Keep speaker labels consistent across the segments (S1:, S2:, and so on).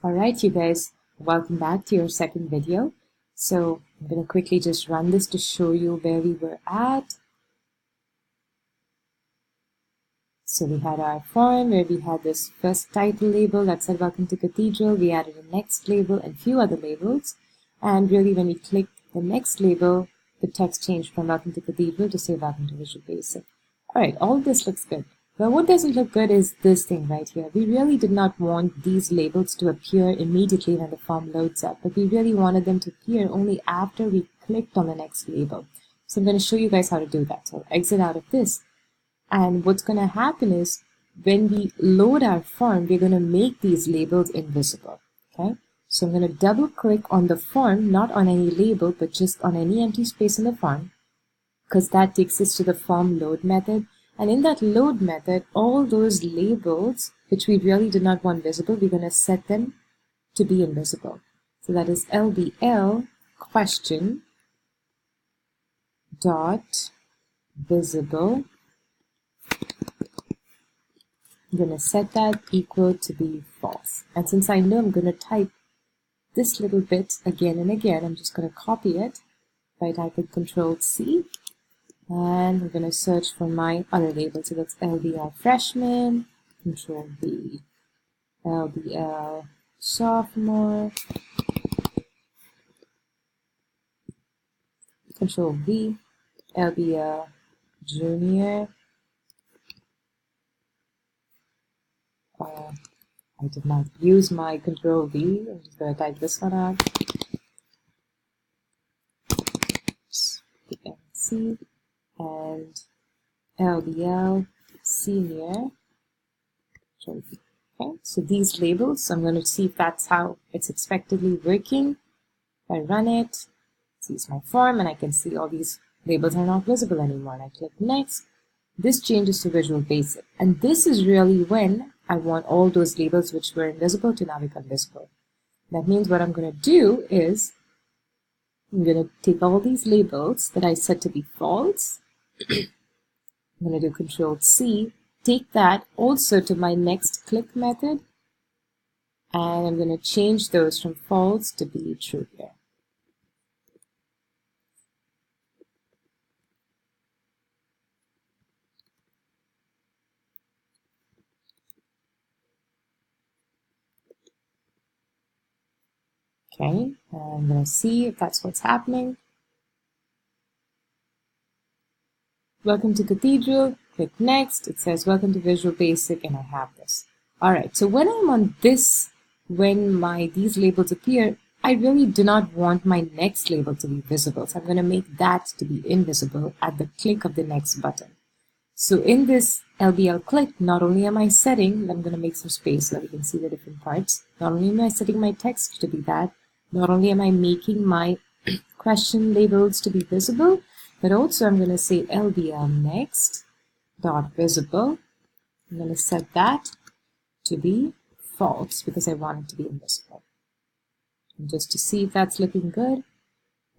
S1: Alright, you guys, welcome back to your second video. So I'm going to quickly just run this to show you where we were at. So we had our form where we had this first title label that said Welcome to Cathedral. We added a next label and few other labels. And really when we clicked the next label, the text changed from Welcome to Cathedral to say Welcome to Visual Basic. Alright, all this looks good. But what doesn't look good is this thing right here. We really did not want these labels to appear immediately when the form loads up, but we really wanted them to appear only after we clicked on the next label. So I'm going to show you guys how to do that. So I'll exit out of this. And what's going to happen is when we load our form, we're going to make these labels invisible. Okay? So I'm going to double click on the form, not on any label, but just on any empty space in the form, because that takes us to the form load method. And in that load method, all those labels, which we really did not want visible, we're going to set them to be invisible. So that is LBL question dot visible. I'm going to set that equal to be false. And since I know I'm going to type this little bit again and again, I'm just going to copy it by typing Control-C. And we're going to search for my other label. So that's LBL freshman, Control-V, LBL sophomore, Control-V, LBL junior. I did not use my Control-V. I'm just going to type this one out. C. And LBL senior. Okay, so these labels, I'm going to see if that's how it's expectedly working. If I run it, sees my form, and I can see all these labels are not visible anymore. And I click next. This changes to Visual Basic, and this is really when I want all those labels which were invisible to now become visible. That means what I'm going to do is I'm going to take all these labels that I set to be false. I'm going to do Control-C, take that also to my next click method, and I'm going to change those from false to be true here. Okay, and I'm going to see if that's what's happening. Welcome to Cathedral, click next, it says Welcome to Visual Basic, and I have this. Alright, so when I'm on this, when these labels appear, I really do not want my next label to be visible, so I'm going to make that to be invisible at the click of the next button. So in this LBL click, not only am I setting, I'm going to make some space so that we can see the different parts, not only am I setting my text to be that, not only am I making my question labels to be visible, but also I'm going to say LBL next dot visible. I'm going to set that to be false because I want it to be invisible. And just to see if that's looking good,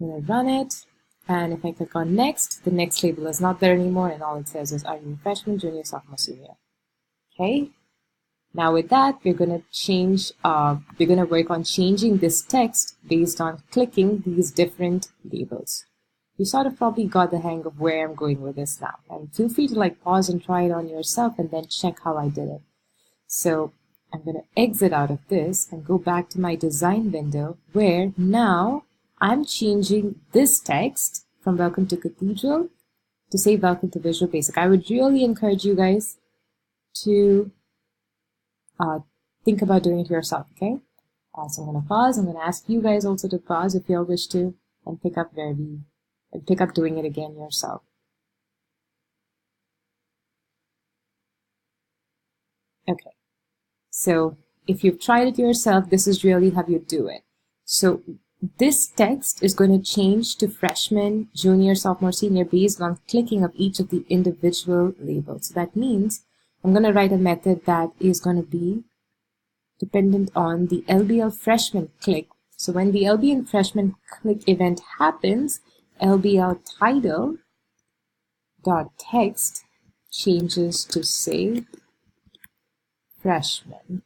S1: I'm going to run it. And if I click on next, the next label is not there anymore, and all it says is, are you a freshman, junior, sophomore, senior? Okay. Now with that, we're going to work on changing this text based on clicking these different labels. You sort of probably got the hang of where I'm going with this now. And feel free to pause and try it on yourself and then check how I did it. So I'm going to exit out of this and go back to my design window where now I'm changing this text from Welcome to Cathedral to say Welcome to Visual Basic. I would really encourage you guys to think about doing it yourself, okay? So I'm going to pause. I'm going to ask you guys also to pause if you all wish to and pick up doing it again yourself. Okay. So if you've tried it yourself, this is really how you do it. So this text is going to change to freshman, junior, sophomore, senior based on clicking of each of the individual labels. So that means I'm going to write a method that is going to be dependent on the LBL freshman click. So when the LBL freshman click event happens, LBL title dot text changes to say freshman.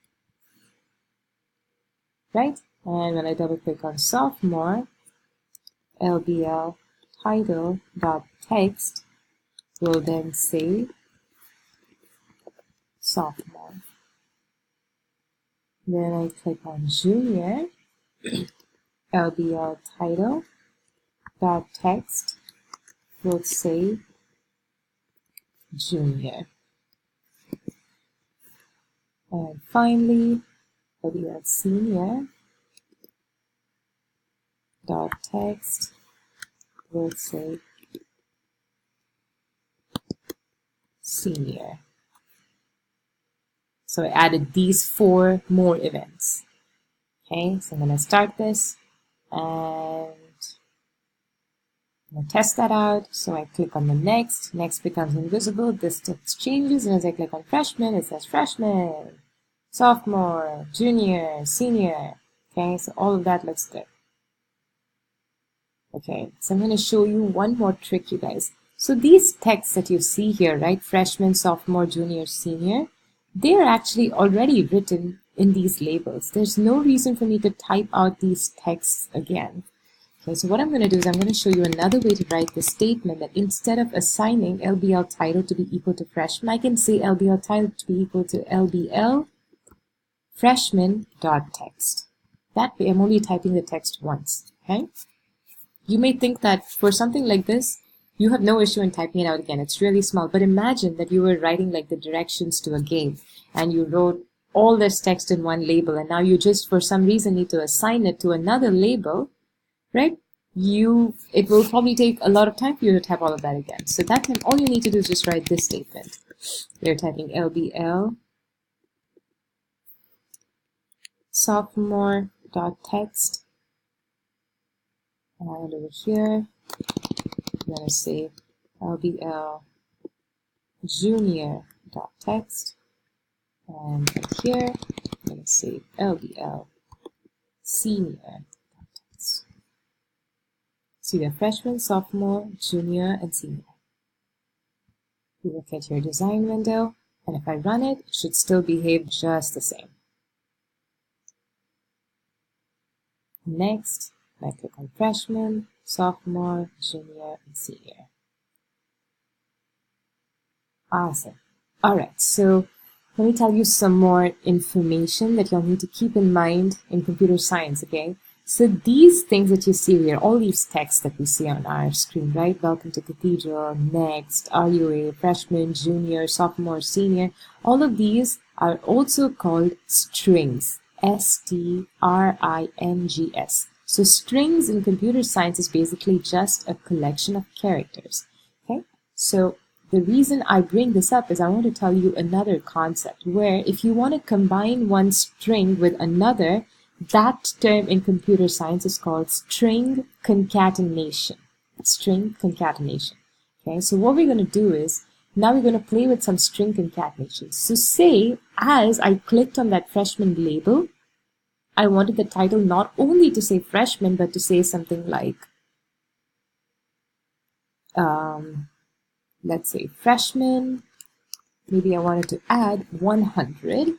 S1: right? And when I double click on sophomore, LBL title dot text will then say sophomore. Then I click on junior, LBL title dot text will say junior. And finally, LBL senior dot text will say senior. So I added these 4 more events. Okay, so I'm going to start this and I'm going to test that out. So I click on the next. Next becomes invisible. This text changes, and as I click on freshman, it says freshman, sophomore, junior, senior. Okay, so all of that looks good. Okay, so I'm going to show you one more trick, you guys. So these texts that you see here, right, freshman, sophomore, junior, senior, they are actually already written in these labels. There's no reason for me to type out these texts again. Okay, so what I'm going to do is I'm going to show you another way to write this statement, that instead of assigning LBL title to be equal to freshman, I can say LBL title to be equal to LBL freshman dot text. That way I'm only typing the text once. Okay. You may think that for something like this, you have no issue in typing it out again. It's really small. But imagine that you were writing like the directions to a game and you wrote all this text in one label, and now you just for some reason need to assign it to another label, right? It will probably take a lot of time for you to type all of that again. So that time, all you need to do is just write this statement. You're typing LBL sophomore dot text. And over here, I'm going to say LBL junior dot text. And right here, I'm going to say LBL senior dot text. So you have freshman, sophomore, junior, and senior. You look at your design window, and if I run it, it should still behave just the same. Next, I click on freshman, sophomore, junior, and senior. Awesome. All right, so let me tell you some more information that you'll need to keep in mind in computer science, okay? So these things that you see here, all these texts that we see on our screen, right? Welcome to Cathedral, next, RUA, freshman, junior, sophomore, senior, all of these are also called strings, strings. So strings in computer science is basically just a collection of characters, okay? So the reason I bring this up is I want to tell you another concept where if you want to combine one string with another, that term in computer science is called string concatenation. String concatenation. Okay, so what we're going to do is now we're going to play with some string concatenations. So say as I clicked on that freshman label, I wanted the title not only to say freshman, but to say something like, let's say freshman. Maybe I wanted to add 100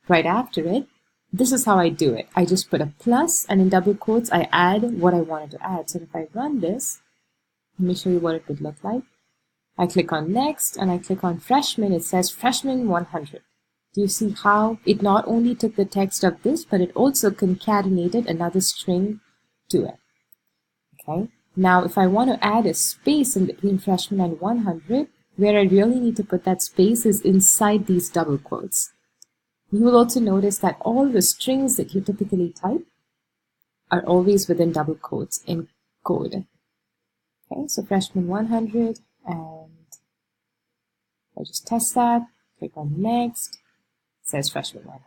S1: right after it. This is how I do it. I just put a plus and in double quotes, I add what I wanted to add. So if I run this, let me show you what it would look like. I click on next and I click on freshman. It says freshman 100. Do you see how it not only took the text of this, but it also concatenated another string to it? Okay. Now, if I want to add a space in between freshman and 100, where I really need to put that space is inside these double quotes. You will also notice that all the strings that you typically type are always within double quotes in code. Okay, so freshman 100, and I'll just test that. Click on next. It says freshman 100.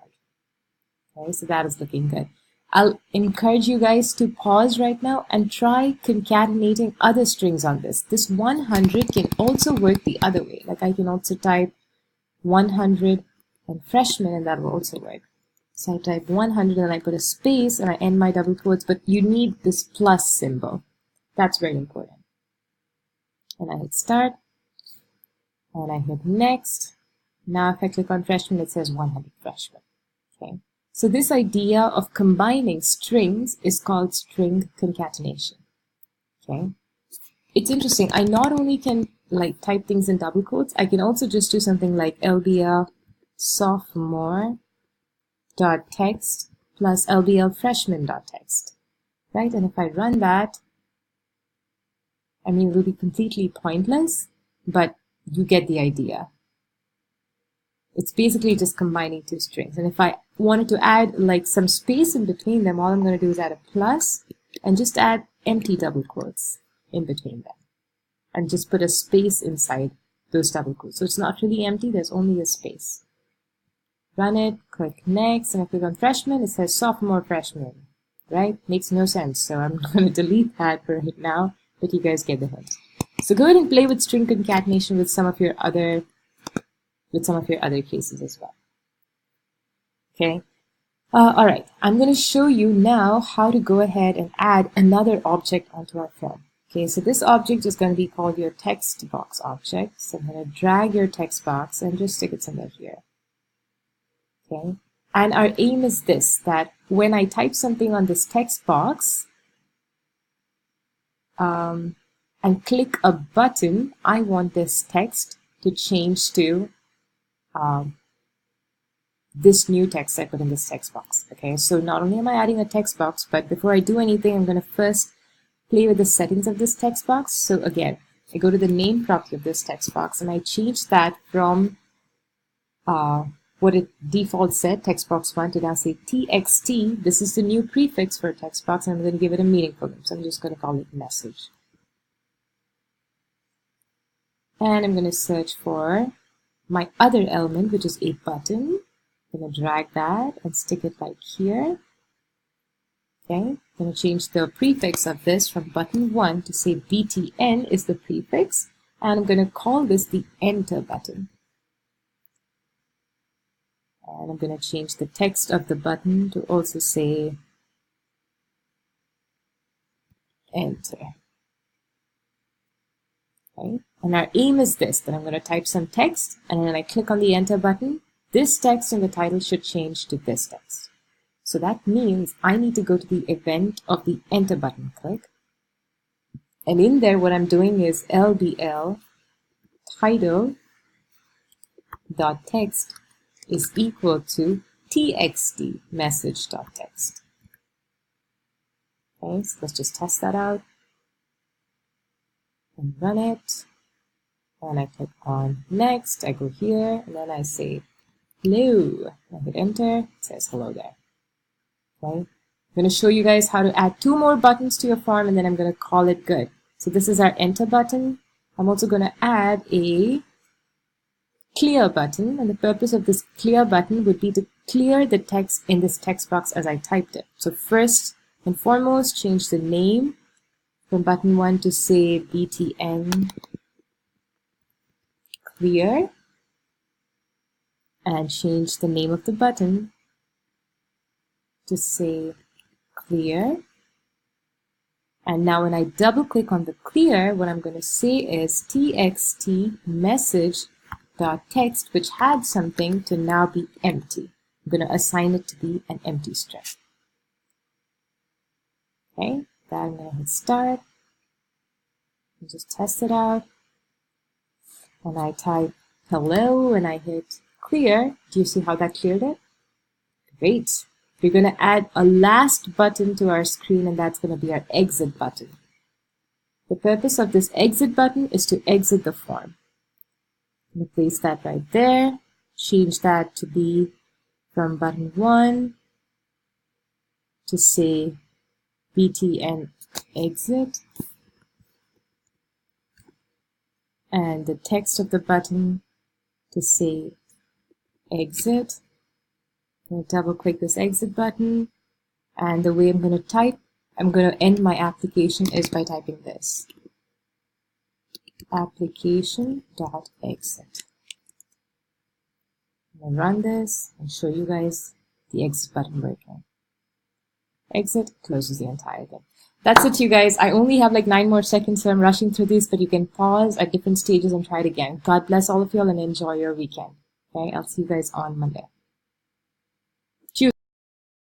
S1: Okay, so that is looking good. I'll encourage you guys to pause right now and try concatenating other strings on this. This 100 can also work the other way. Like I can also type 100 and freshman, and that will also work. So I type 100 and I put a space and I end my double quotes, but you need this plus symbol. That's very important. And I hit start and I hit next. Now if I click on freshman, it says 100 freshman. Okay. So this idea of combining strings is called string concatenation. Okay. It's interesting. I not only can like type things in double quotes, I can also just do something like LBL sophomore dot text plus LBL freshman dot text, right? And if I run that, I mean, it will be completely pointless, but you get the idea. It's basically just combining two strings. And if I wanted to add like some space in between them, all I'm going to do is add a plus and just add empty double quotes in between them. And just put a space inside those double quotes. So it's not really empty, there's only a space. Run it, click next, and I click on freshman, it says sophomore freshman, right? Makes no sense, so I'm going to delete that for right now, but you guys get the hint. So go ahead and play with string concatenation with some of your other cases as well. Okay. All right, I'm going to show you now how to go ahead and add another object onto our form. Okay, so this object is going to be called your text box object. So I'm going to drag your text box and just stick it somewhere here. Okay, and our aim is this, that when I type something on this text box and click a button, I want this text to change to this new text I put in this text box. Okay, so not only am I adding a text box, but before I do anything, I'm going to first play with the settings of this text box. So again, I go to the name property of this text box and I change that from what it default said, text box 1, to now say txt. This is the new prefix for a text box, and I'm going to give it a meaningful name. So I'm just going to call it message. And I'm going to search for my other element, which is a button. I'm going to drag that and stick it like here. Okay, I'm going to change the prefix of this from button 1 to say btn is the prefix, and I'm going to call this the enter button. And I'm going to change the text of the button to also say enter. Okay, and our aim is this, that I'm going to type some text, and when I click on the enter button, this text in the title should change to this text. So that means I need to go to the event of the enter button click. And in there, what I'm doing is LBL title dot text is equal to txt message dot text. Okay, so let's just test that out and run it. And I click on next, I go here, and then I say hello. I hit enter, it says hello there. Okay, I'm going to show you guys how to add 2 more buttons to your form, and then I'm going to call it good. So this is our enter button. I'm also going to add a clear button, and the purpose of this clear button would be to clear the text in this text box as I typed it. So first and foremost, change the name from button 1 to say btn clear, and change the name of the button to say clear. And now when I double click on the clear, what I'm going to say is txt message dot text, which had something, to now be empty. I'm going to assign it to be an empty string. Okay, then I'm going to hit start and just test it out. And I type hello and I hit clear. Do you see how that cleared it? Great. We're going to add a last button to our screen, and that's going to be our exit button. The purpose of this exit button is to exit the form. I'm going to place that right there, change that to be from button 1 to say btn exit, and the text of the button to say exit. I'm going to double click this exit button, and the way I'm going to end my application is by typing this, application.exit. I'm going to run this and show you guys the exit button working. Exit closes the entire thing. That's it, you guys. I only have like 9 more seconds, so I'm rushing through this, but you can pause at different stages and try it again. God bless all of you all and enjoy your weekend. Okay, I'll see you guys on Monday.